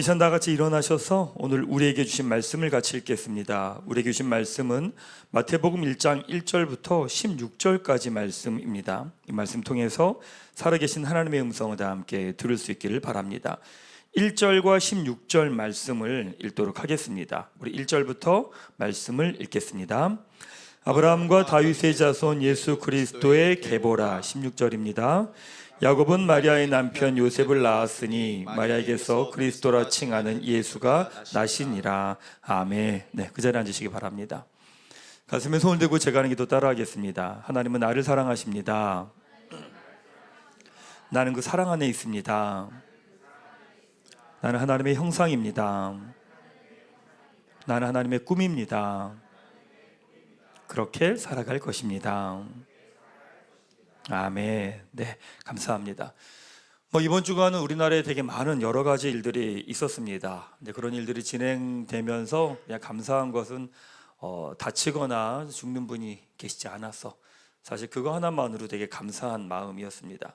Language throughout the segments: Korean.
시간 다 같이 일어나셔서 오늘 우리에게 주신 말씀을 같이 읽겠습니다. 우리에게 주신 말씀은 마태복음 1장 1절부터 16절까지 말씀입니다. 이 말씀 통해서 살아계신 하나님의 음성을 다 함께 들을 수 있기를 바랍니다. 1절과 16절 말씀을 읽도록 하겠습니다. 우리 1절부터 말씀을 읽겠습니다. 아브라함과 다윗의 자손 예수 그리스도의 계보라. 16절입니다. 야곱은 마리아의 남편 요셉을 낳았으니 마리아에게서 그리스도라 칭하는 예수가 나시니라. 아멘. 네, 그 자리에 앉으시기 바랍니다. 가슴에 손을 대고 제가 하는 기도 따라하겠습니다. 하나님은 나를 사랑하십니다. 나는 그 사랑 안에 있습니다. 나는 하나님의 형상입니다. 나는 하나님의 꿈입니다. 그렇게 살아갈 것입니다. 아멘. 네, 감사합니다. 이번 주간은 우리나라에 되게 많은 여러 가지 일들이 있었습니다. 그런 일들이 진행되면서 그냥 감사한 것은 다치거나 죽는 분이 계시지 않아서 사실 그거 하나만으로 되게 감사한 마음이었습니다.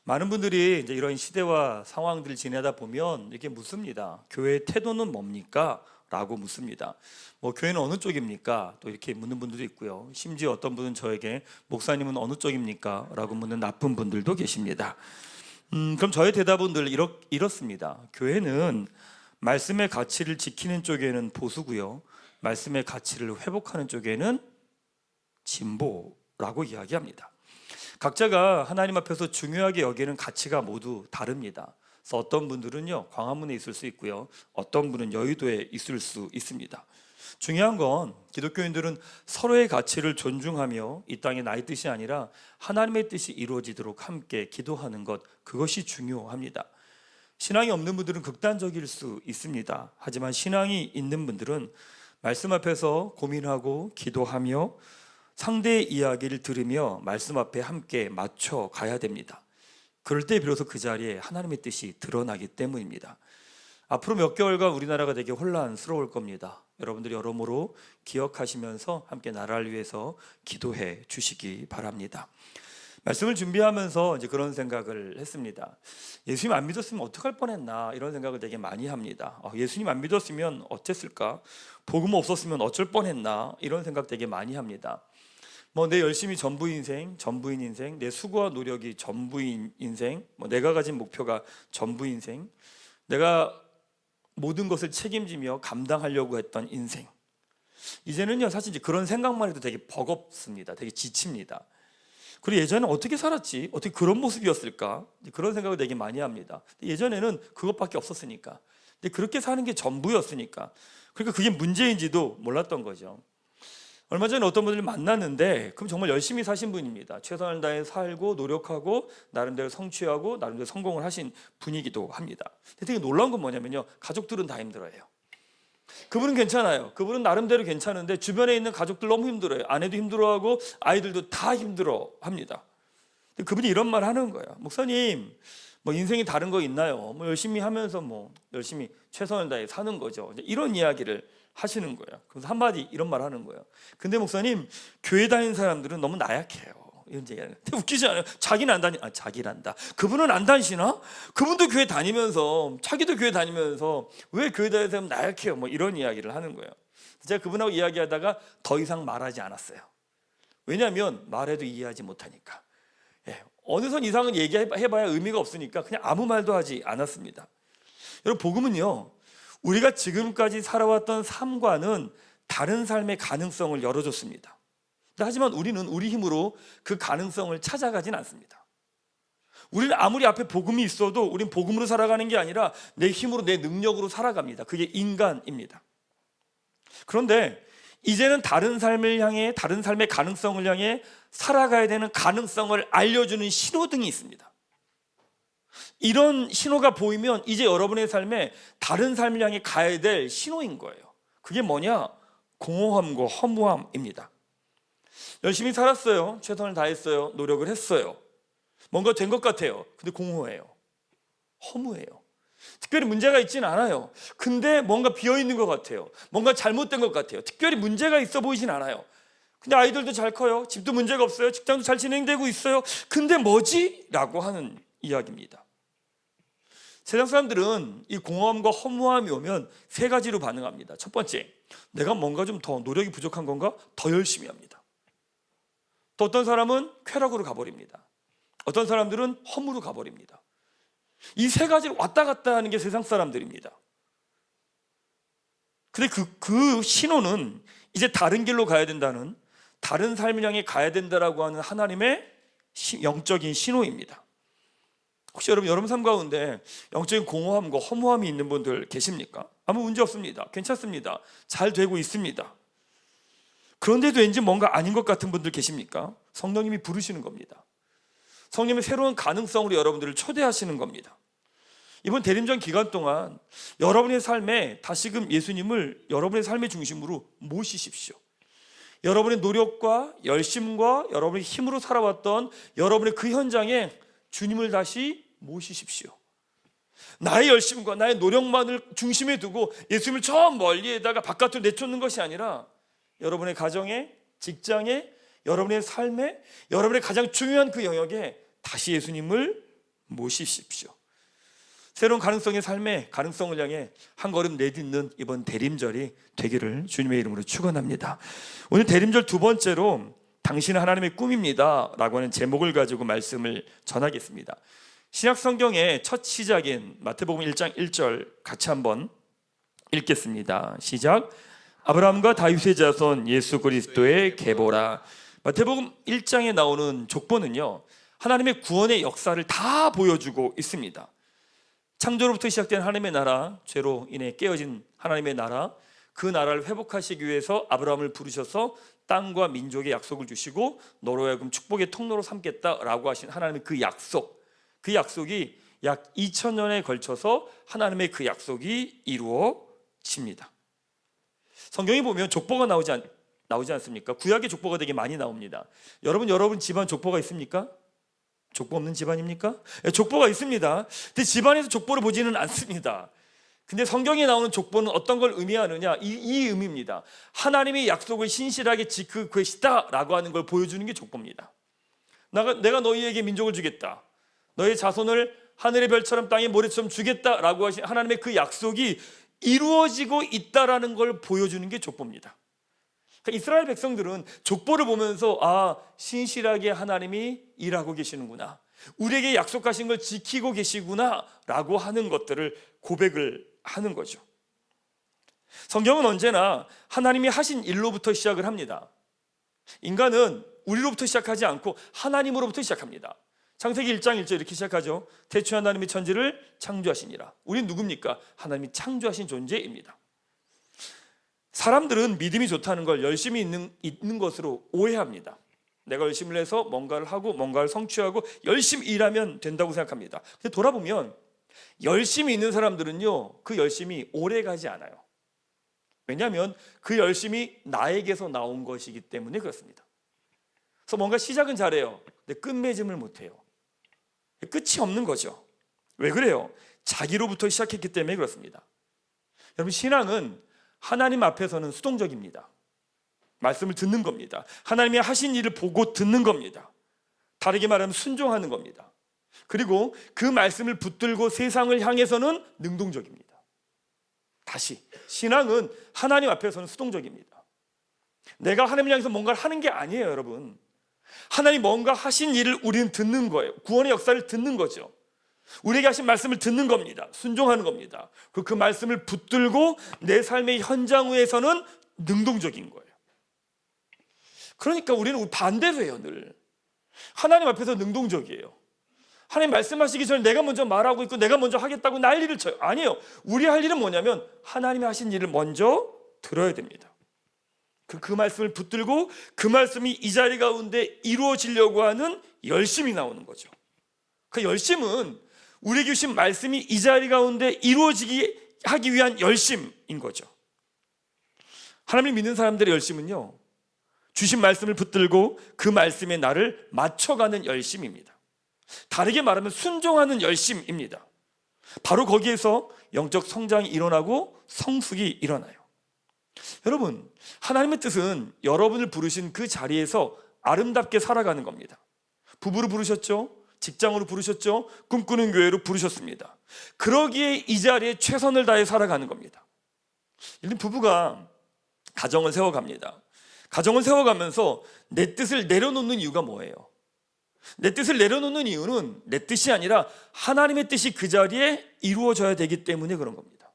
많은 분들이 이제 이런 시대와 상황들을 지내다 보면 이렇게 묻습니다. 교회의 태도는 뭡니까? 라고 묻습니다. 교회는 어느 쪽입니까? 또 이렇게 묻는 분들도 있고요. 심지어 어떤 분은 저에게 목사님은 어느 쪽입니까? 라고 묻는 나쁜 분들도 계십니다. 그럼 저의 대답은 늘 이렇습니다. 교회는 말씀의 가치를 지키는 쪽에는 보수고요, 말씀의 가치를 회복하는 쪽에는 진보라고 이야기합니다. 각자가 하나님 앞에서 중요하게 여기는 가치가 모두 다릅니다. 그래서 어떤 분들은요 광화문에 있을 수 있고요, 어떤 분은 여의도에 있을 수 있습니다. 중요한 건 기독교인들은 서로의 가치를 존중하며 이 땅의 나의 뜻이 아니라 하나님의 뜻이 이루어지도록 함께 기도하는 것, 그것이 중요합니다. 신앙이 없는 분들은 극단적일 수 있습니다. 하지만 신앙이 있는 분들은 말씀 앞에서 고민하고 기도하며 상대의 이야기를 들으며 말씀 앞에 함께 맞춰 가야 됩니다. 그럴 때 비로소 그 자리에 하나님의 뜻이 드러나기 때문입니다. 앞으로 몇 개월간 우리나라가 되게 혼란스러울 겁니다. 여러분들이 여러모로 기억하시면서 함께 나라를 위해서 기도해 주시기 바랍니다. 말씀을 준비하면서 이제 그런 생각을 했습니다. 예수님 안 믿었으면 어떡할 뻔했나, 이런 생각을 되게 많이 합니다. 예수님 안 믿었으면 어땠을까? 복음 없었으면 어쩔 뻔했나, 이런 생각 되게 많이 합니다. 내 열심이 전부인 인생, 내 수고와 노력이 전부인 인생, 내가 가진 목표가 전부인 인생, 내가 모든 것을 책임지며 감당하려고 했던 인생. 이제는요 사실 이제 그런 생각만 해도 되게 버겁습니다. 되게 지칩니다. 그리고 예전에 어떻게 살았지? 어떻게 그런 모습이었을까? 그런 생각을 되게 많이 합니다. 예전에는 그것밖에 없었으니까, 근데 그렇게 사는 게 전부였으니까, 그러니까 그게 문제인지도 몰랐던 거죠. 얼마 전에 어떤 분들을 만났는데 그럼 정말 열심히 사신 분입니다. 최선을 다해 살고 노력하고 나름대로 성취하고 나름대로 성공을 하신 분이기도 합니다. 근데 되게 놀라운 건 뭐냐면요, 가족들은 다 힘들어해요. 그분은 괜찮아요. 그분은 나름대로 괜찮은데 주변에 있는 가족들 너무 힘들어요. 아내도 힘들어하고 아이들도 다 힘들어합니다. 근데 그분이 이런 말 하는 거예요. 목사님, 인생이 다른 거 있나요? 열심히 하면서 열심히 최선을 다해 사는 거죠. 이런 이야기를 하시는 거예요. 그래서 한마디 이런 말 하는 거예요. 근데 목사님, 교회 다니는 사람들은 너무 나약해요. 이런 얘기하는. 근데 웃기지 않아요? 자기는 안 다니, 자기란다. 그분은 안 다니시나? 그분도 교회 다니면서, 자기도 교회 다니면서 왜 교회 다니는 사람 나약해요? 이런 이야기를 하는 거예요. 제가 그분하고 이야기하다가 더 이상 말하지 않았어요. 왜냐하면 말해도 이해하지 못하니까. 어느 선 이상은 얘기해봐야 의미가 없으니까 그냥 아무 말도 하지 않았습니다. 여러분, 복음은요, 우리가 지금까지 살아왔던 삶과는 다른 삶의 가능성을 열어줬습니다. 하지만 우리는 우리 힘으로 그 가능성을 찾아가진 않습니다. 우리는 아무리 앞에 복음이 있어도 우리는 복음으로 살아가는 게 아니라 내 힘으로, 내 능력으로 살아갑니다. 그게 인간입니다. 그런데 이제는 다른 삶을 향해, 다른 삶의 가능성을 향해 살아가야 되는 가능성을 알려주는 신호등이 있습니다. 이런 신호가 보이면 이제 여러분의 삶에 다른 삶을 향해 가야 될 신호인 거예요. 그게 뭐냐? 공허함과 허무함입니다. 열심히 살았어요. 최선을 다했어요. 노력을 했어요. 뭔가 된 것 같아요. 근데 공허해요. 허무해요. 특별히 문제가 있지는 않아요. 근데 뭔가 비어있는 것 같아요. 뭔가 잘못된 것 같아요. 특별히 문제가 있어 보이진 않아요. 근데 아이들도 잘 커요. 집도 문제가 없어요. 직장도 잘 진행되고 있어요. 근데 뭐지? 라고 하는 이야기입니다. 세상 사람들은 이 공허함과 허무함이 오면 세 가지로 반응합니다. 첫 번째, 내가 뭔가 좀 더 노력이 부족한 건가? 더 열심히 합니다. 또 어떤 사람은 쾌락으로 가버립니다. 어떤 사람들은 허무로 가버립니다. 이 세 가지를 왔다 갔다 하는 게 세상 사람들입니다. 근데 그 신호는 이제 다른 길로 가야 된다는, 다른 삶을 향해 가야 된다라고 하는 하나님의 영적인 신호입니다. 혹시 여러분 삶 가운데 영적인 공허함과 허무함이 있는 분들 계십니까? 아무 문제 없습니다. 괜찮습니다. 잘 되고 있습니다. 그런데도 왠지 뭔가 아닌 것 같은 분들 계십니까? 성령님이 부르시는 겁니다. 성령님의 새로운 가능성으로 여러분들을 초대하시는 겁니다. 이번 대림전 기간 동안 여러분의 삶에 다시금 예수님을 여러분의 삶의 중심으로 모시십시오. 여러분의 노력과 열심과 여러분의 힘으로 살아왔던 여러분의 그 현장에 주님을 다시 모시십시오. 나의 열심과 나의 노력만을 중심에 두고 예수님을 저 멀리에다가 바깥으로 내쫓는 것이 아니라 여러분의 가정에, 직장에, 여러분의 삶에, 여러분의 가장 중요한 그 영역에 다시 예수님을 모시십시오. 새로운 가능성의 삶의 가능성을 향해 한 걸음 내딛는 이번 대림절이 되기를 주님의 이름으로 축원합니다. 오늘 대림절 두 번째로 당신은 하나님의 꿈입니다 라고 하는 제목을 가지고 말씀을 전하겠습니다. 신약 성경의 첫 시작인 마태복음 1장 1절 같이 한번 읽겠습니다. 시작. 아브라함과 다윗의 자손 예수 그리스도의 계보라. 마태복음 1장에 나오는 족보는요, 하나님의 구원의 역사를 다 보여주고 있습니다. 창조로부터 시작된 하나님의 나라, 죄로 인해 깨어진 하나님의 나라, 그 나라를 회복하시기 위해서 아브라함을 부르셔서 땅과 민족의 약속을 주시고 너로 하여금 축복의 통로로 삼겠다라고 하신 하나님의 그 약속이 약 2000년에 걸쳐서 하나님의 그 약속이 이루어집니다. 성경에 보면 족보가 나오지 않습니까? 구약의 족보가 되게 많이 나옵니다. 여러분 집안 족보가 있습니까? 족보 없는 집안입니까? 족보가 있습니다. 근데 집안에서 족보를 보지는 않습니다. 근데 성경에 나오는 족보는 어떤 걸 의미하느냐? 이 의미입니다. 하나님의 약속을 신실하게 지킬 것이다 라고 하는 걸 보여주는 게 족보입니다. 내가 너희에게 민족을 주겠다, 너희 자손을 하늘의 별처럼 땅의 모래처럼 주겠다 라고 하신 하나님의 그 약속이 이루어지고 있다라는 걸 보여주는 게 족보입니다. 그러니까 이스라엘 백성들은 족보를 보면서 신실하게 하나님이 일하고 계시는구나, 우리에게 약속하신 걸 지키고 계시구나 라고 하는 것들을 고백을 하는 거죠. 성경은 언제나 하나님이 하신 일로부터 시작을 합니다. 인간은 우리로부터 시작하지 않고 하나님으로부터 시작합니다. 창세기 1장 1절 이렇게 시작하죠. 태초에 하나님이 천지를 창조하시니라. 우린 누굽니까? 하나님이 창조하신 존재입니다. 사람들은 믿음이 좋다는 걸 열심히 있는 것으로 오해합니다. 내가 열심히 해서 뭔가를 하고 뭔가를 성취하고 열심히 일하면 된다고 생각합니다. 근데 돌아보면 열심히 있는 사람들은요, 그 열심이 오래 가지 않아요. 왜냐하면 그 열심이 나에게서 나온 것이기 때문에 그렇습니다. 그래서 뭔가 시작은 잘해요. 근데 끝맺음을 못해요. 끝이 없는 거죠. 왜 그래요? 자기로부터 시작했기 때문에 그렇습니다. 여러분, 신앙은 하나님 앞에서는 수동적입니다. 말씀을 듣는 겁니다. 하나님이 하신 일을 보고 듣는 겁니다. 다르게 말하면 순종하는 겁니다. 그리고 그 말씀을 붙들고 세상을 향해서는 능동적입니다. 다시, 신앙은 하나님 앞에서는 수동적입니다. 내가 하나님을 향해서 뭔가를 하는 게 아니에요, 여러분. 하나님 뭔가 하신 일을 우리는 듣는 거예요. 구원의 역사를 듣는 거죠. 우리에게 하신 말씀을 듣는 겁니다. 순종하는 겁니다. 그 말씀을 붙들고 내 삶의 현장 위에서는 능동적인 거예요. 그러니까 우리는 반대로 해요. 늘 하나님 앞에서 능동적이에요. 하나님 말씀하시기 전에 내가 먼저 말하고 있고 내가 먼저 하겠다고 난리를 쳐요. 아니에요. 우리 할 일은 뭐냐면 하나님이 하신 일을 먼저 들어야 됩니다. 그 말씀을 붙들고 그 말씀이 이 자리 가운데 이루어지려고 하는 열심이 나오는 거죠. 그 열심은 우리에게 주신 말씀이 이 자리 가운데 이루어지게 하기 위한 열심인 거죠. 하나님을 믿는 사람들의 열심은요, 주신 말씀을 붙들고 그 말씀에 나를 맞춰가는 열심입니다. 다르게 말하면 순종하는 열심입니다. 바로 거기에서 영적 성장이 일어나고 성숙이 일어나요. 여러분, 하나님의 뜻은 여러분을 부르신 그 자리에서 아름답게 살아가는 겁니다. 부부를 부르셨죠? 직장으로 부르셨죠. 꿈꾸는 교회로 부르셨습니다. 그러기에 이 자리에 최선을 다해 살아가는 겁니다. 이런 부부가 가정을 세워갑니다. 가정을 세워가면서 내 뜻을 내려놓는 이유가 뭐예요? 내 뜻을 내려놓는 이유는 내 뜻이 아니라 하나님의 뜻이 그 자리에 이루어져야 되기 때문에 그런 겁니다.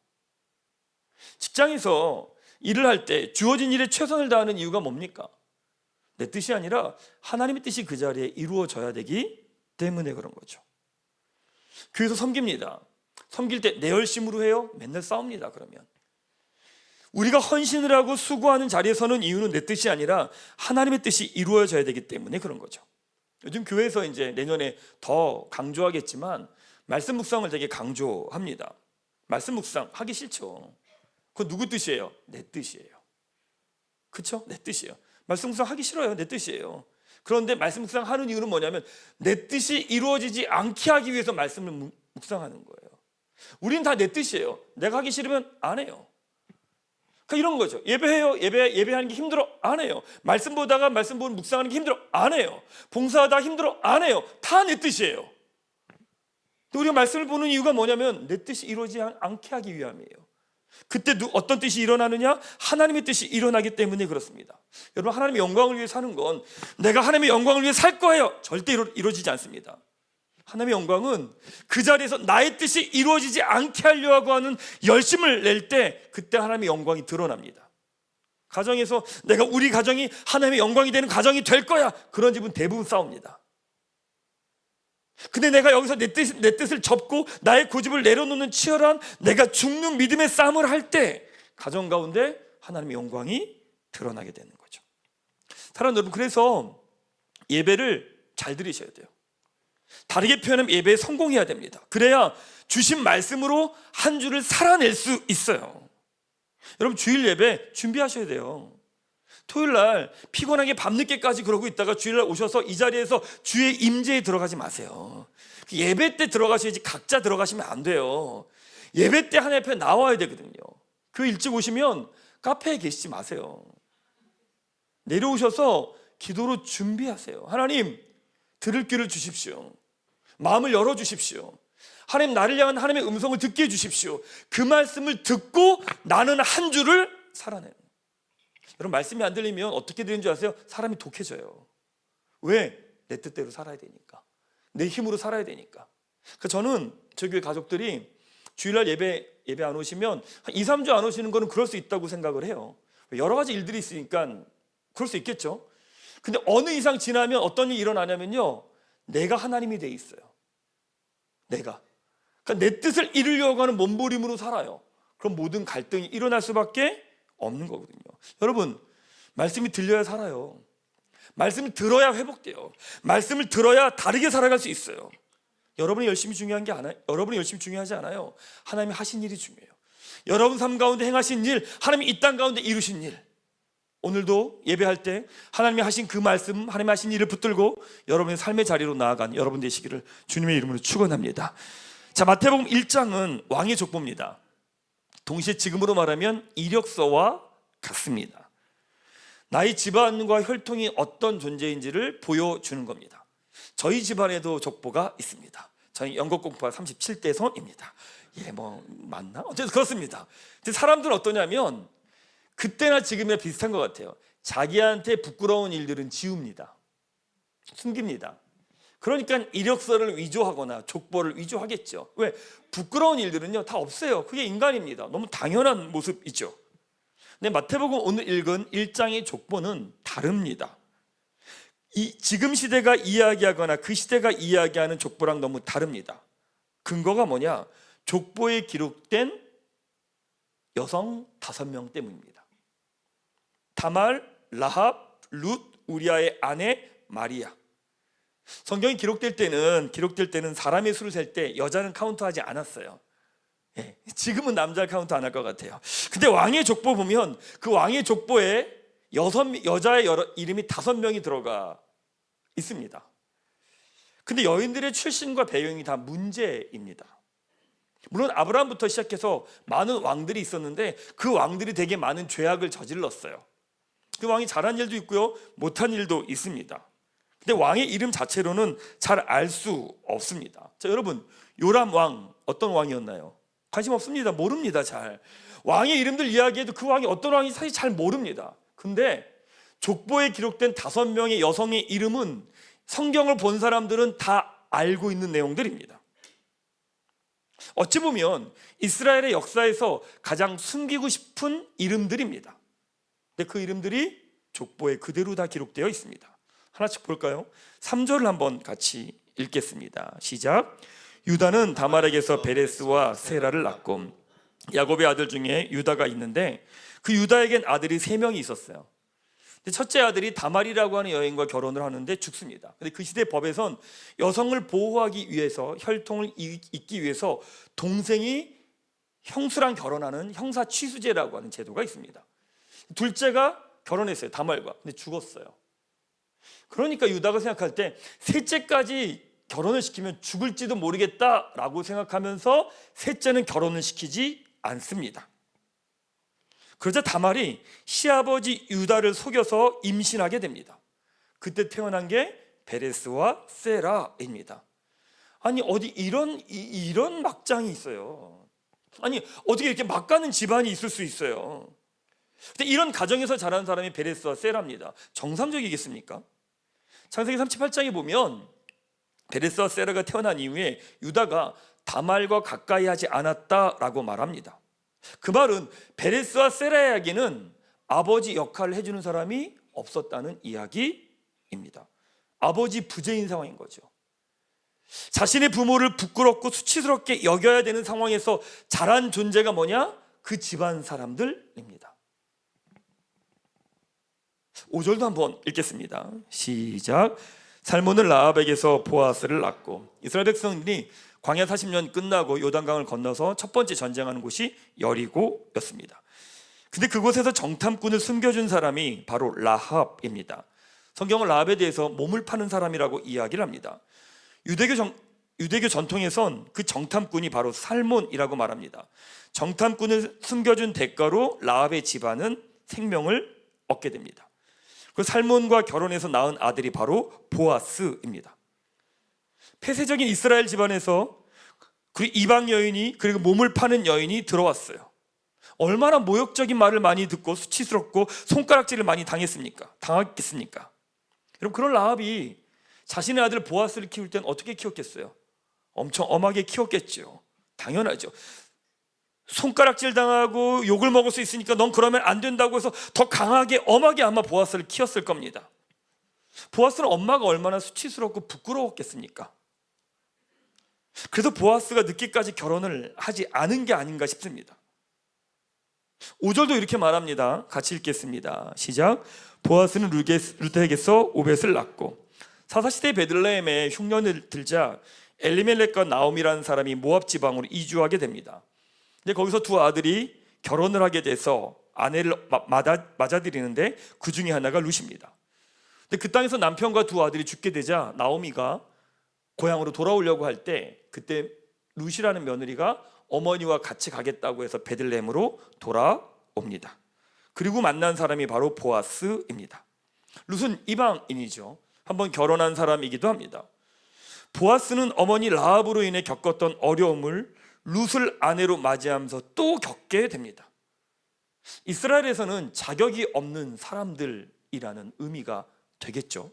직장에서 일을 할 때 주어진 일에 최선을 다하는 이유가 뭡니까? 내 뜻이 아니라 하나님의 뜻이 그 자리에 이루어져야 되기 때문에 그런 거죠. 교회에서 섬깁니다. 섬길 때 내 열심으로 해요? 맨날 싸웁니다. 그러면 우리가 헌신을 하고 수고하는 자리에 서는 이유는 내 뜻이 아니라 하나님의 뜻이 이루어져야 되기 때문에 그런 거죠. 요즘 교회에서 이제 내년에 더 강조하겠지만 말씀 묵상을 되게 강조합니다. 말씀 묵상 하기 싫죠. 그건 누구 뜻이에요? 내 뜻이에요. 그렇죠? 내 뜻이에요. 말씀 묵상 하기 싫어요. 내 뜻이에요. 그런데 말씀 묵상 하는 이유는 뭐냐면 내 뜻이 이루어지지 않게 하기 위해서 말씀을 묵상하는 거예요. 우린 다 내 뜻이에요. 내가 하기 싫으면 안 해요. 그러니까 이런 거죠. 예배해요. 예배하는 게 힘들어. 안 해요. 말씀 보다가 말씀 보는 묵상하는 게 힘들어. 안 해요. 봉사하다 힘들어. 안 해요. 다 내 뜻이에요. 우리가 말씀을 보는 이유가 뭐냐면 내 뜻이 이루어지지 않게 하기 위함이에요. 그때 어떤 뜻이 일어나느냐? 하나님의 뜻이 일어나기 때문에 그렇습니다. 여러분, 하나님의 영광을 위해 사는 건 내가 하나님의 영광을 위해 살 거예요. 절대 이루어지지 않습니다. 하나님의 영광은 그 자리에서 나의 뜻이 이루어지지 않게 하려고 하는 열심을 낼 때 그때 하나님의 영광이 드러납니다. 가정에서 내가 우리 가정이 하나님의 영광이 되는 가정이 될 거야. 그런 집은 대부분 싸웁니다. 근데 내가 여기서 내 뜻을 접고 나의 고집을 내려놓는 치열한 내가 죽는 믿음의 싸움을 할 때 가정 가운데 하나님의 영광이 드러나게 되는 거죠. 사랑하는 여러분, 그래서 예배를 잘 들으셔야 돼요. 다르게 표현하면 예배에 성공해야 됩니다. 그래야 주신 말씀으로 한 주를 살아낼 수 있어요. 여러분, 주일 예배 준비하셔야 돼요. 토요일 날 피곤하게 밤늦게까지 그러고 있다가 주일날 오셔서 이 자리에서 주의 임재에 들어가지 마세요. 예배 때 들어가셔야지 각자 들어가시면 안 돼요. 예배 때 하나님 앞에 나와야 되거든요. 그 일찍 오시면 카페에 계시지 마세요. 내려오셔서 기도로 준비하세요. 하나님, 들을 귀를 주십시오. 마음을 열어주십시오. 하나님, 나를 향한 하나님의 음성을 듣게 해주십시오. 그 말씀을 듣고 나는 한 주를 살아내는. 여러분, 말씀이 안 들리면 어떻게 되는 줄 아세요? 사람이 독해져요. 왜? 내 뜻대로 살아야 되니까. 내 힘으로 살아야 되니까. 그러니까 저는 저희 교회 가족들이 주일날 예배 안 오시면 한 2, 3주 안 오시는 거는 그럴 수 있다고 생각을 해요. 여러 가지 일들이 있으니까 그럴 수 있겠죠. 근데 어느 이상 지나면 어떤 일이 일어나냐면요, 내가 하나님이 돼 있어요. 내가. 그러니까 내 뜻을 이루려고 하는 몸부림으로 살아요. 그럼 모든 갈등이 일어날 수밖에 없는 거거든요. 여러분, 말씀이 들려야 살아요. 말씀을 들어야 회복돼요. 말씀을 들어야 다르게 살아갈 수 있어요. 여러분이 열심히 중요한 게 아니에요. 여러분이 열심히 중요하지 않아요. 하나님이 하신 일이 중요해요. 여러분 삶 가운데 행하신 일, 하나님이 이 땅 가운데 이루신 일. 오늘도 예배할 때 하나님이 하신 그 말씀, 하나님이 하신 일을 붙들고 여러분의 삶의 자리로 나아간 여러분 되시기를 주님의 이름으로 축원합니다. 자, 마태복음 1장은 왕의 족보입니다. 동시에 지금으로 말하면 이력서와 같습니다. 나의 집안과 혈통이 어떤 존재인지를 보여주는 겁니다. 저희 집안에도 족보가 있습니다. 저희 영국공파 37대 손입니다. 맞나? 어쨌든 그렇습니다. 근데 사람들은 어떠냐면 그때나 지금이나 비슷한 것 같아요. 자기한테 부끄러운 일들은 지웁니다. 숨깁니다. 그러니까 이력서를 위조하거나 족보를 위조하겠죠. 왜? 부끄러운 일들은요 다 없어요. 그게 인간입니다. 너무 당연한 모습이죠. 근데 마태복음 오늘 읽은 1장의 족보는 다릅니다. 지금 시대가 이야기하거나 그 시대가 이야기하는 족보랑 너무 다릅니다. 근거가 뭐냐? 족보에 기록된 여성 5명 때문입니다. 다말, 라합, 룻, 우리아의 아내 마리아. 성경이 기록될 때는 사람의 수를 셀 때 여자는 카운트하지 않았어요. 지금은 남자 카운트 안 할 것 같아요. 근데 왕의 족보 보면 그 왕의 족보에 여자의 이름이 5명이 들어가 있습니다. 근데 여인들의 출신과 배경이 다 문제입니다. 물론 아브라함부터 시작해서 많은 왕들이 있었는데 그 왕들이 되게 많은 죄악을 저질렀어요. 그 왕이 잘한 일도 있고요, 못한 일도 있습니다. 근데 왕의 이름 자체로는 잘 알 수 없습니다. 자, 여러분, 요람 왕 어떤 왕이었나요? 관심 없습니다. 모릅니다. 잘 왕의 이름들 이야기해도 그 왕이 어떤 왕인지 사실 잘 모릅니다. 근데 족보에 기록된 5명의 여성의 이름은 성경을 본 사람들은 다 알고 있는 내용들입니다. 어찌 보면 이스라엘의 역사에서 가장 숨기고 싶은 이름들입니다. 근데 그 이름들이 족보에 그대로 다 기록되어 있습니다. 하나씩 볼까요? 3절을 한번 같이 읽겠습니다. 시작. 유다는 다말에게서 베레스와 세라를 낳고, 야곱의 아들 중에 유다가 있는데 그 유다에겐 아들이 3명이 있었어요. 첫째 아들이 다말이라고 하는 여인과 결혼을 하는데 죽습니다. 근데 그 시대 법에선 여성을 보호하기 위해서, 혈통을 잇기 위해서 동생이 형수랑 결혼하는 형사 취수제라고 하는 제도가 있습니다. 둘째가 결혼했어요, 다말과. 근데 죽었어요. 그러니까 유다가 생각할 때 셋째까지 결혼을 시키면 죽을지도 모르겠다라고 생각하면서 셋째는 결혼을 시키지 않습니다. 그러자 다말이 시아버지 유다를 속여서 임신하게 됩니다. 그때 태어난 게 베레스와 세라입니다. 아니, 어디 이런 막장이 있어요. 아니, 어떻게 이렇게 막 가는 집안이 있을 수 있어요. 근데 이런 가정에서 자란 사람이 베레스와 세라입니다. 정상적이겠습니까? 창세기 38장에 보면 베레스와 세라가 태어난 이후에 유다가 다말과 가까이 하지 않았다라고 말합니다. 그 말은 베레스와 세라에게는 아버지 역할을 해주는 사람이 없었다는 이야기입니다. 아버지 부재인 상황인 거죠. 자신의 부모를 부끄럽고 수치스럽게 여겨야 되는 상황에서 자란 존재가 뭐냐? 그 집안 사람들입니다. 5절도 한번 읽겠습니다. 시작. 살몬은 라합에게서 보아스를 낳고, 이스라엘 백성들이 광야 40년 끝나고 요단강을 건너서 첫 번째 전쟁하는 곳이 여리고였습니다. 근데 그곳에서 정탐꾼을 숨겨준 사람이 바로 라합입니다. 성경은 라합에 대해서 몸을 파는 사람이라고 이야기를 합니다. 유대교 전통에선 그 정탐꾼이 바로 살몬이라고 말합니다. 정탐꾼을 숨겨준 대가로 라합의 집안은 생명을 얻게 됩니다. 그 살몬과 결혼해서 낳은 아들이 바로 보아스입니다. 폐쇄적인 이스라엘 집안에서 그 이방 여인이, 그리고 몸을 파는 여인이 들어왔어요. 얼마나 모욕적인 말을 많이 듣고 수치스럽고 손가락질을 많이 당했겠습니까? 여러분, 그런 라합이 자신의 아들 보아스를 키울 땐 어떻게 키웠겠어요? 엄청 엄하게 키웠겠죠. 당연하죠. 손가락질 당하고 욕을 먹을 수 있으니까 넌 그러면 안 된다고 해서 더 강하게 엄하게 아마 보아스를 키웠을 겁니다. 보아스는 엄마가 얼마나 수치스럽고 부끄러웠겠습니까? 그래서 보아스가 늦게까지 결혼을 하지 않은 게 아닌가 싶습니다. 5절도 이렇게 말합니다. 같이 읽겠습니다. 시작. 보아스는 룻에게서 오벳을 낳고, 사사시대 베들레헴에 흉년을 들자 엘리멜렉과 나옴이라는 사람이 모압 지방으로 이주하게 됩니다. 근데 거기서 두 아들이 결혼을 하게 돼서 아내를 맞아들이는데 그 중에 하나가 룻입니다. 근데 그 땅에서 남편과 두 아들이 죽게 되자 나오미가 고향으로 돌아오려고 할 때, 그때 룻이라는 며느리가 어머니와 같이 가겠다고 해서 베들레헴으로 돌아옵니다. 그리고 만난 사람이 바로 보아스입니다. 룻은 이방인이죠. 한번 결혼한 사람이기도 합니다. 보아스는 어머니 라합으로 인해 겪었던 어려움을 룻을 아내로 맞이하면서 또 겪게 됩니다. 이스라엘에서는 자격이 없는 사람들이라는 의미가 되겠죠.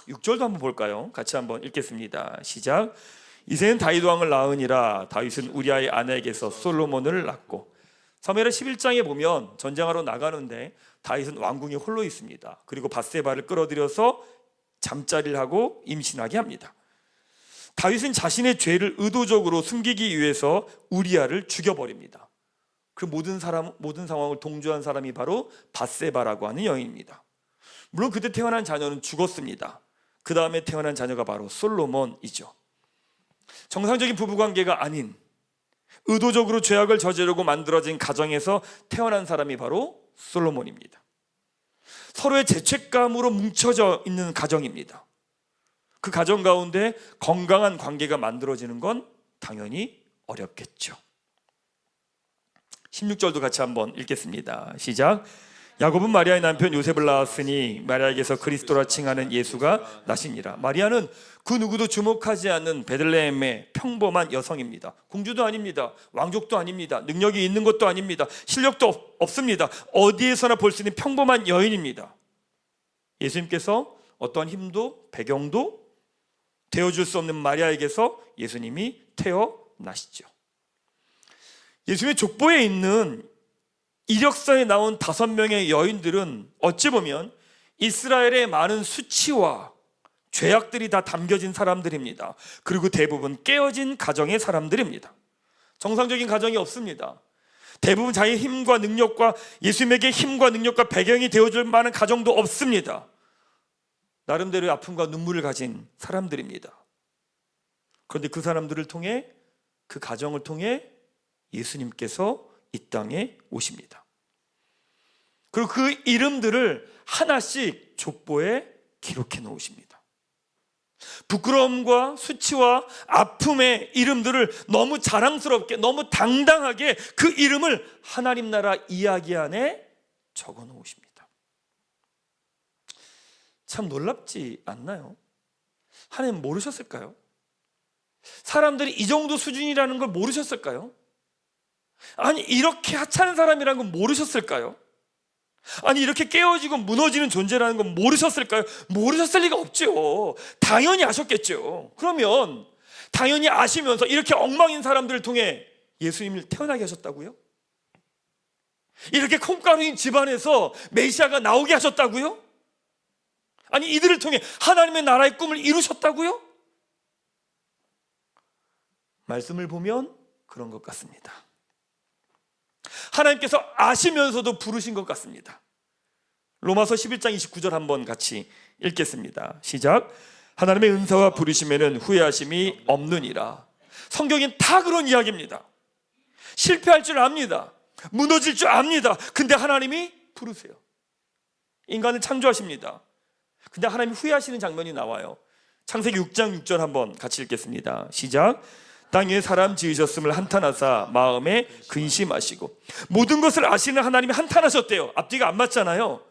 6절도 한번 볼까요? 같이 한번 읽겠습니다. 시작. 이새는 다윗 왕을 낳으니라. 다윗은 우리아의 아내에게서 솔로몬을 낳고. 사무엘하 11장에 보면 전쟁하러 나가는데 다윗은 왕궁에 홀로 있습니다. 그리고 밧세바를 끌어들여서 잠자리를 하고 임신하게 합니다. 다윗은 자신의 죄를 의도적으로 숨기기 위해서 우리아를 죽여버립니다. 그 모든 상황을 동조한 사람이 바로 밧세바라고 하는 여인입니다. 물론 그때 태어난 자녀는 죽었습니다. 그 다음에 태어난 자녀가 바로 솔로몬이죠. 정상적인 부부관계가 아닌 의도적으로 죄악을 저지르고 만들어진 가정에서 태어난 사람이 바로 솔로몬입니다. 서로의 죄책감으로 뭉쳐져 있는 가정입니다. 그 가정 가운데 건강한 관계가 만들어지는 건 당연히 어렵겠죠. 16절도 같이 한번 읽겠습니다. 시작. 야곱은 마리아의 남편 요셉을 낳았으니 마리아에게서 그리스도라 칭하는 예수가 나시니라. 마리아는 그 누구도 주목하지 않는 베들레헴의 평범한 여성입니다. 공주도 아닙니다. 왕족도 아닙니다. 능력이 있는 것도 아닙니다. 실력도 없습니다. 어디에서나 볼 수 있는 평범한 여인입니다. 예수님께서 어떠한 힘도 배경도 되어줄 수 없는 마리아에게서 예수님이 태어나시죠. 예수님의 족보에 있는 이력서에 나온 5명의 여인들은 어찌 보면 이스라엘의 많은 수치와 죄악들이 다 담겨진 사람들입니다. 그리고 대부분 깨어진 가정의 사람들입니다. 정상적인 가정이 없습니다. 대부분 자기의 힘과 능력과 예수님에게 힘과 능력과 배경이 되어줄 만한 가정도 없습니다. 나름대로의 아픔과 눈물을 가진 사람들입니다. 그런데 그 사람들을 통해, 그 가정을 통해 예수님께서 이 땅에 오십니다. 그리고 그 이름들을 하나씩 족보에 기록해 놓으십니다. 부끄러움과 수치와 아픔의 이름들을 너무 자랑스럽게, 너무 당당하게 그 이름을 하나님 나라 이야기 안에 적어 놓으십니다. 참 놀랍지 않나요? 하나님 모르셨을까요? 사람들이 이 정도 수준이라는 걸 모르셨을까요? 아니, 이렇게 하찮은 사람이라는 건 모르셨을까요? 아니, 이렇게 깨어지고 무너지는 존재라는 건 모르셨을까요? 모르셨을 리가 없죠. 당연히 아셨겠죠. 그러면 당연히 아시면서 이렇게 엉망인 사람들을 통해 예수님을 태어나게 하셨다고요? 이렇게 콩가루인 집안에서 메시아가 나오게 하셨다고요? 아니, 이들을 통해 하나님의 나라의 꿈을 이루셨다고요? 말씀을 보면 그런 것 같습니다. 하나님께서 아시면서도 부르신 것 같습니다. 로마서 11장 29절 한번 같이 읽겠습니다. 시작. 하나님의 은사와 부르심에는 후회하심이 없느니라. 성경엔 다 그런 이야기입니다. 실패할 줄 압니다. 무너질 줄 압니다. 근데 하나님이 부르세요. 인간을 창조하십니다. 근데 하나님이 후회하시는 장면이 나와요. 창세기 6장 6절 한번 같이 읽겠습니다. 시작. 땅 위에 사람 지으셨음을 한탄하사 마음에 근심하시고. 모든 것을 아시는 하나님이 한탄하셨대요. 앞뒤가 안 맞잖아요.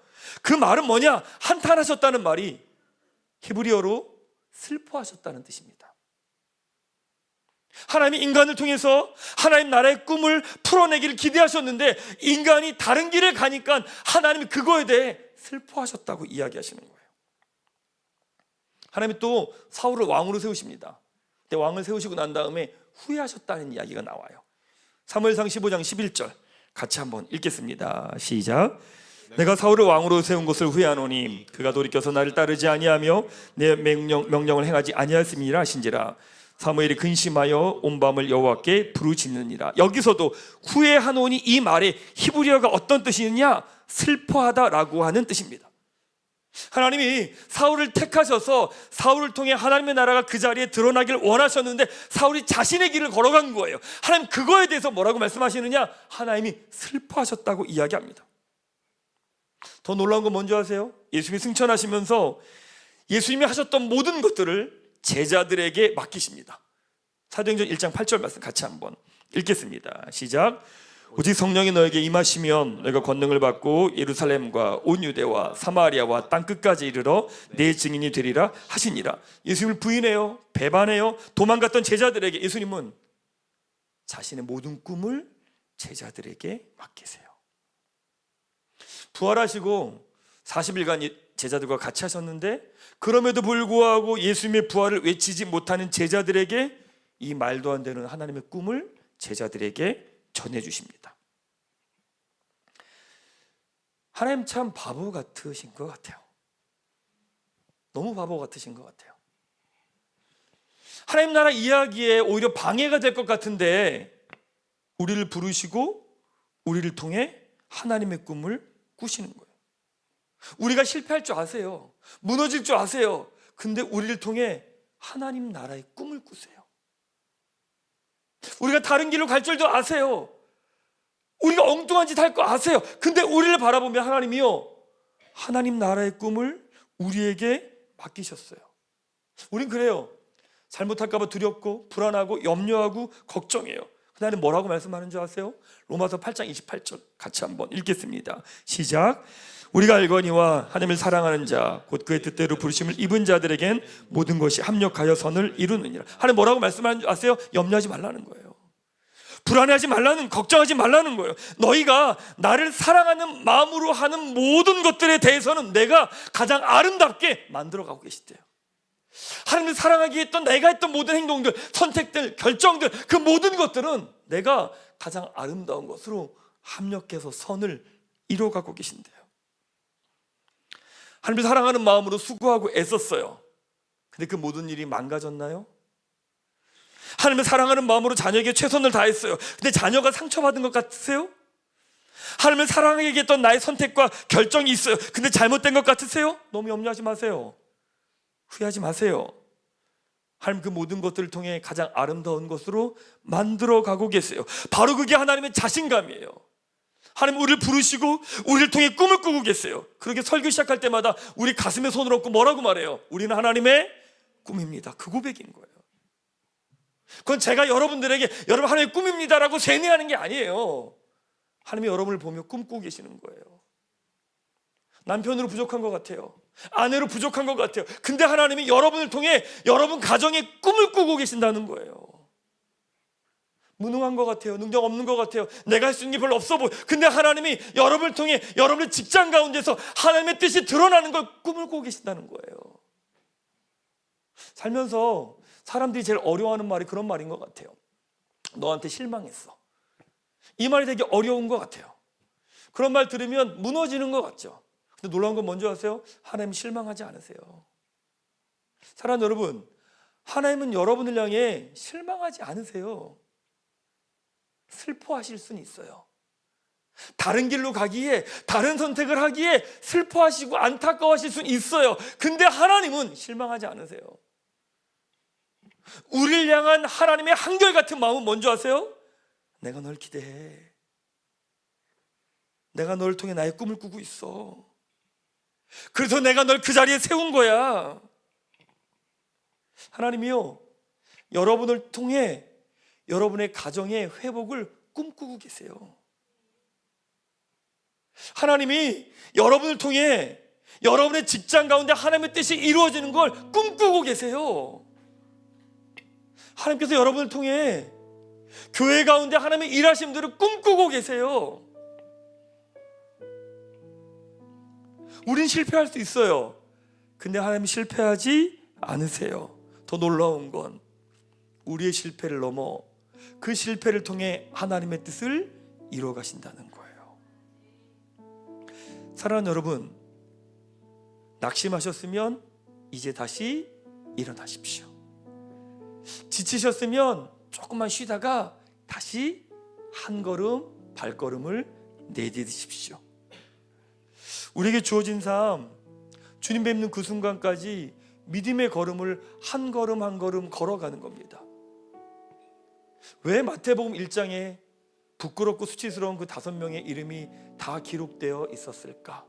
그 말은 뭐냐? 한탄하셨다는 말이 히브리어로 슬퍼하셨다는 뜻입니다. 하나님이 인간을 통해서 하나님 나라의 꿈을 풀어내기를 기대하셨는데 인간이 다른 길을 가니까 하나님이 그거에 대해 슬퍼하셨다고 이야기하시는 거예요. 하나님이 또 사울을 왕으로 세우십니다. 왕을 세우시고 난 다음에 후회하셨다는 이야기가 나와요. 사무엘상 15장 11절 같이 한번 읽겠습니다. 시작. 내가 사울을 왕으로 세운 것을 후회하노니 그가 돌이켜서 나를 따르지 아니하며 내 명령을 행하지 아니하였음이라 하신지라. 사무엘이 근심하여 온 밤을 여호와께 부르짖느니라. 여기서도 후회하노니 이 말에 히브리어가 어떤 뜻이 있느냐? 슬퍼하다라고 하는 뜻입니다. 하나님이 사울을 택하셔서 사울을 통해 하나님의 나라가 그 자리에 드러나기를 원하셨는데 사울이 자신의 길을 걸어간 거예요. 하나님 그거에 대해서 뭐라고 말씀하시느냐? 하나님이 슬퍼하셨다고 이야기합니다. 더 놀라운 건 뭔지 아세요? 예수님이 승천하시면서 예수님이 하셨던 모든 것들을 제자들에게 맡기십니다. 사도행전 1장 8절 말씀 같이 한번 읽겠습니다. 시작. 오직 성령이 너에게 임하시면 너희가 권능을 받고 예루살렘과 온 유대와 사마리아와 땅끝까지 이르러 내 증인이 되리라 하시니라. 예수님을 부인해요, 배반해요, 도망갔던 제자들에게 예수님은 자신의 모든 꿈을 제자들에게 맡기세요. 부활하시고 40일간 제자들과 같이 하셨는데 그럼에도 불구하고 예수님의 부활을 외치지 못하는 제자들에게 이 말도 안 되는 하나님의 꿈을 제자들에게 전해주십니다. 하나님 참 바보 같으신 것 같아요. 너무 바보 같으신 것 같아요. 하나님 나라 이야기에 오히려 방해가 될 것 같은데 우리를 부르시고 우리를 통해 하나님의 꿈을 꾸시는 거예요. 우리가 실패할 줄 아세요. 무너질 줄 아세요. 근데 우리를 통해 하나님 나라의 꿈을 꾸세요. 우리가 다른 길로 갈 줄도 아세요. 우리가 엉뚱한 짓 할 거 아세요. 근데 우리를 바라보며 하나님이요, 하나님 나라의 꿈을 우리에게 맡기셨어요. 우린 그래요. 잘못할까 봐 두렵고 불안하고 염려하고 걱정해요. 하나님 뭐라고 말씀하는 줄 아세요? 로마서 8장 28절 같이 한번 읽겠습니다. 시작. 우리가 알거니와 하나님을 사랑하는 자 곧 그의 뜻대로 부르심을 입은 자들에겐 모든 것이 합력하여 선을 이루느니라. 하나님 뭐라고 말씀하는 줄 아세요? 염려하지 말라는 거예요. 불안해하지 말라는, 걱정하지 말라는 거예요. 너희가 나를 사랑하는 마음으로 하는 모든 것들에 대해서는 내가 가장 아름답게 만들어가고 계시대요. 하나님을 사랑하기 위해 했던 내가 했던 모든 행동들, 선택들, 결정들, 그 모든 것들은 내가 가장 아름다운 것으로 합력해서 선을 이루어가고 계신대요. 하나님을 사랑하는 마음으로 수고하고 애썼어요. 근데 그 모든 일이 망가졌나요? 하나님을 사랑하는 마음으로 자녀에게 최선을 다했어요. 근데 자녀가 상처받은 것 같으세요? 하나님을 사랑하기 했던 나의 선택과 결정이 있어요. 근데 잘못된 것 같으세요? 너무 염려하지 마세요. 후회하지 마세요. 하나님 그 모든 것들을 통해 가장 아름다운 것으로 만들어 가고 계세요. 바로 그게 하나님의 자신감이에요. 하나님 우리를 부르시고 우리를 통해 꿈을 꾸고 계세요. 그렇게 설교 시작할 때마다 우리 가슴에 손을 얹고 뭐라고 말해요? 우리는 하나님의 꿈입니다. 그 고백인 거예요. 그건 제가 여러분들에게 여러분 하나님의 꿈입니다라고 세뇌하는 게 아니에요. 하나님이 여러분을 보며 꿈꾸고 계시는 거예요. 남편으로 부족한 것 같아요. 아내로 부족한 것 같아요. 근데 하나님이 여러분을 통해 여러분 가정에 꿈을 꾸고 계신다는 거예요. 무능한 것 같아요. 능력 없는 것 같아요. 내가 할 수 있는 게 별로 없어 보여. 근데 하나님이 여러분을 통해 여러분의 직장 가운데서 하나님의 뜻이 드러나는 걸 꿈을 꾸고 계신다는 거예요. 살면서 사람들이 제일 어려워하는 말이 그런 말인 것 같아요. 너한테 실망했어. 이 말이 되게 어려운 것 같아요. 그런 말 들으면 무너지는 것 같죠. 근데 놀라운 건 뭔지 아세요? 하나님 실망하지 않으세요. 사랑하는 여러분, 하나님은 여러분을 향해 실망하지 않으세요. 슬퍼하실 수는 있어요. 다른 길로 가기에, 다른 선택을 하기에 슬퍼하시고 안타까워하실 수는 있어요. 근데 하나님은 실망하지 않으세요. 우리를 향한 하나님의 한결같은 마음은 뭔지 아세요? 내가 널 기대해. 내가 널 통해 나의 꿈을 꾸고 있어. 그래서 내가 널 그 자리에 세운 거야. 하나님이요, 여러분을 통해 여러분의 가정의 회복을 꿈꾸고 계세요. 하나님이 여러분을 통해 여러분의 직장 가운데 하나님의 뜻이 이루어지는 걸 꿈꾸고 계세요. 하나님께서 여러분을 통해 교회 가운데 하나님의 일하심들을 꿈꾸고 계세요. 우린 실패할 수 있어요. 근데 하나님이 실패하지 않으세요. 더 놀라운 건 우리의 실패를 넘어 그 실패를 통해 하나님의 뜻을 이루어 가신다는 거예요. 사랑하는 여러분, 낙심하셨으면 이제 다시 일어나십시오. 지치셨으면 조금만 쉬다가 다시 한 걸음 발걸음을 내디디십시오. 우리에게 주어진 삶, 주님 뵙는 그 순간까지 믿음의 걸음을 한 걸음 한 걸음 걸어가는 겁니다. 왜 마태복음 1장에 부끄럽고 수치스러운 그 5명의 이름이 다 기록되어 있었을까?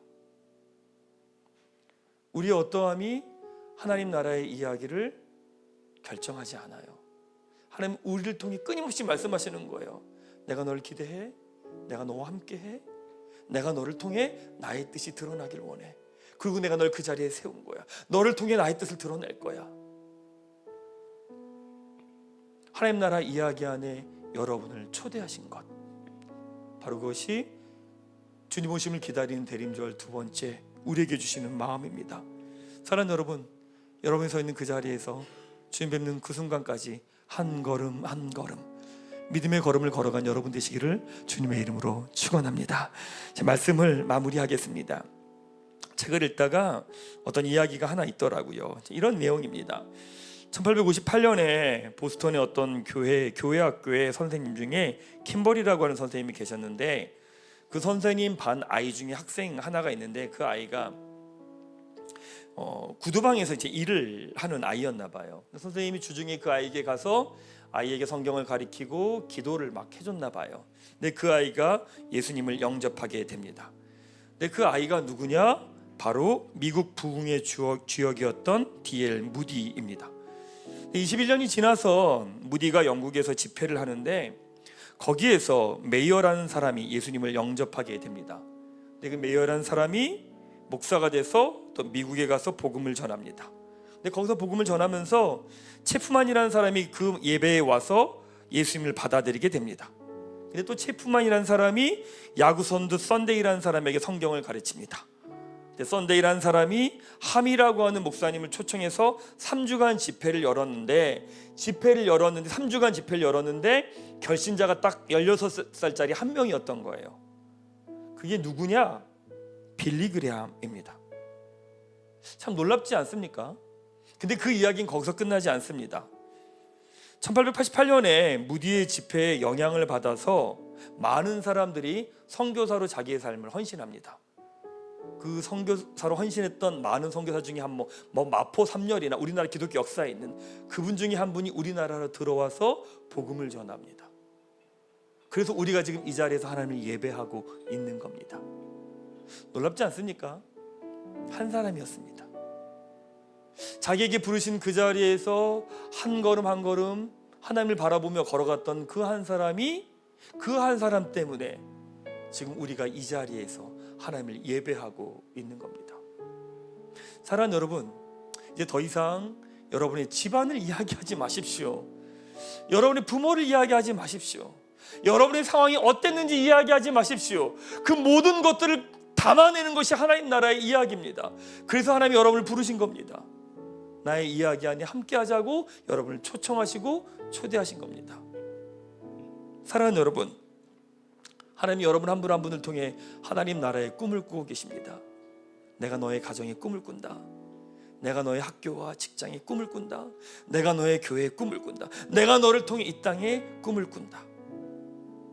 우리의 어떠함이 하나님 나라의 이야기를 결정하지 않아요. 하나님 우리를 통해 끊임없이 말씀하시는 거예요. 내가 널 기대해. 내가 너와 함께해. 내가 너를 통해 나의 뜻이 드러나길 원해. 그리고 내가 널 그 자리에 세운 거야. 너를 통해 나의 뜻을 드러낼 거야. 하나님 나라 이야기 안에 여러분을 초대하신 것, 바로 그것이 주님 오심을 기다리는 대림절 두 번째 우리에게 주시는 마음입니다. 사랑하는 여러분, 여러분이 서 있는 그 자리에서 주님 뵙는 그 순간까지 한 걸음 한 걸음 믿음의 걸음을 걸어간 여러분 되시기를 주님의 이름으로 축원합니다. 제 말씀을 마무리하겠습니다. 책을 읽다가 어떤 이야기가 하나 있더라고요. 이런 내용입니다. 1858년에 보스턴의 어떤 교회학교의 선생님 중에 킴버리라고 하는 선생님이 계셨는데, 그 선생님 반 아이 중에 학생 하나가 있는데 그 아이가 구두방에서 이제 일을 하는 아이였나 봐요. 선생님이 주중에 그 아이에게 가서 아이에게 성경을 가리키고 기도를 막 해줬나 봐요. 근데 그 아이가 예수님을 영접하게 됩니다. 근데 그 아이가 누구냐? 바로 미국 부흥의 주역이었던 D.L. 무디입니다. 21년이 지나서 무디가 영국에서 집회를 하는데 거기에서 메이어라는 사람이 예수님을 영접하게 됩니다. 근데 그 메이어라는 사람이 목사가 돼서 또 미국에 가서 복음을 전합니다. 근데 거기서 복음을 전하면서 체프만이라는 사람이 그 예배에 와서 예수님을 받아들이게 됩니다. 근데 또 체프만이라는 사람이 야구 선두 썬데이라는 사람에게 성경을 가르칩니다. 썬데이라는 사람이 함이라고 하는 목사님을 초청해서 3주간 집회를 열었는데 3주간 집회를 열었는데 결신자가 딱 16살짜리 한 명이었던 거예요. 그게 누구냐? 빌리 그레함입니다. 참 놀랍지 않습니까? 근데 그 이야기는 거기서 끝나지 않습니다. 1888년에 무디의 집회에 영향을 받아서 많은 사람들이 선교사로 자기의 삶을 헌신합니다. 그 선교사로 헌신했던 많은 선교사 중에 마포 3렬이나 우리나라 기독교 역사에 있는 그분 중에 한 분이 우리나라로 들어와서 복음을 전합니다. 그래서 우리가 지금 이 자리에서 하나님을 예배하고 있는 겁니다. 놀랍지 않습니까? 한 사람이었습니다. 자기에게 부르신 그 자리에서 한 걸음 한 걸음 하나님을 바라보며 걸어갔던 그 한 사람이 그 한 사람 때문에 지금 우리가 이 자리에서 하나님을 예배하고 있는 겁니다. 사랑하는 여러분, 이제 더 이상 여러분의 집안을 이야기하지 마십시오. 여러분의 부모를 이야기하지 마십시오. 여러분의 상황이 어땠는지 이야기하지 마십시오. 그 모든 것들을 담아내는 것이 하나님 나라의 이야기입니다. 그래서 하나님이 여러분을 부르신 겁니다. 나의 이야기 안에 함께 하자고 여러분을 초청하시고 초대하신 겁니다. 사랑하는 여러분, 하나님이 여러분 한 분 한 분을 통해 하나님 나라의 꿈을 꾸고 계십니다. 내가 너의 가정의 꿈을 꾼다. 내가 너의 학교와 직장의 꿈을 꾼다. 내가 너의 교회의 꿈을 꾼다. 내가 너를 통해 이 땅의 꿈을 꾼다.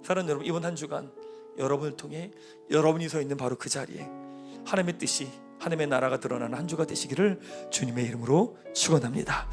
사랑하는 여러분, 이번 한 주간 여러분을 통해 여러분이 서 있는 바로 그 자리에 하나님의 뜻이, 하나님의 나라가 드러나는 한 주가 되시기를 주님의 이름으로 축원합니다.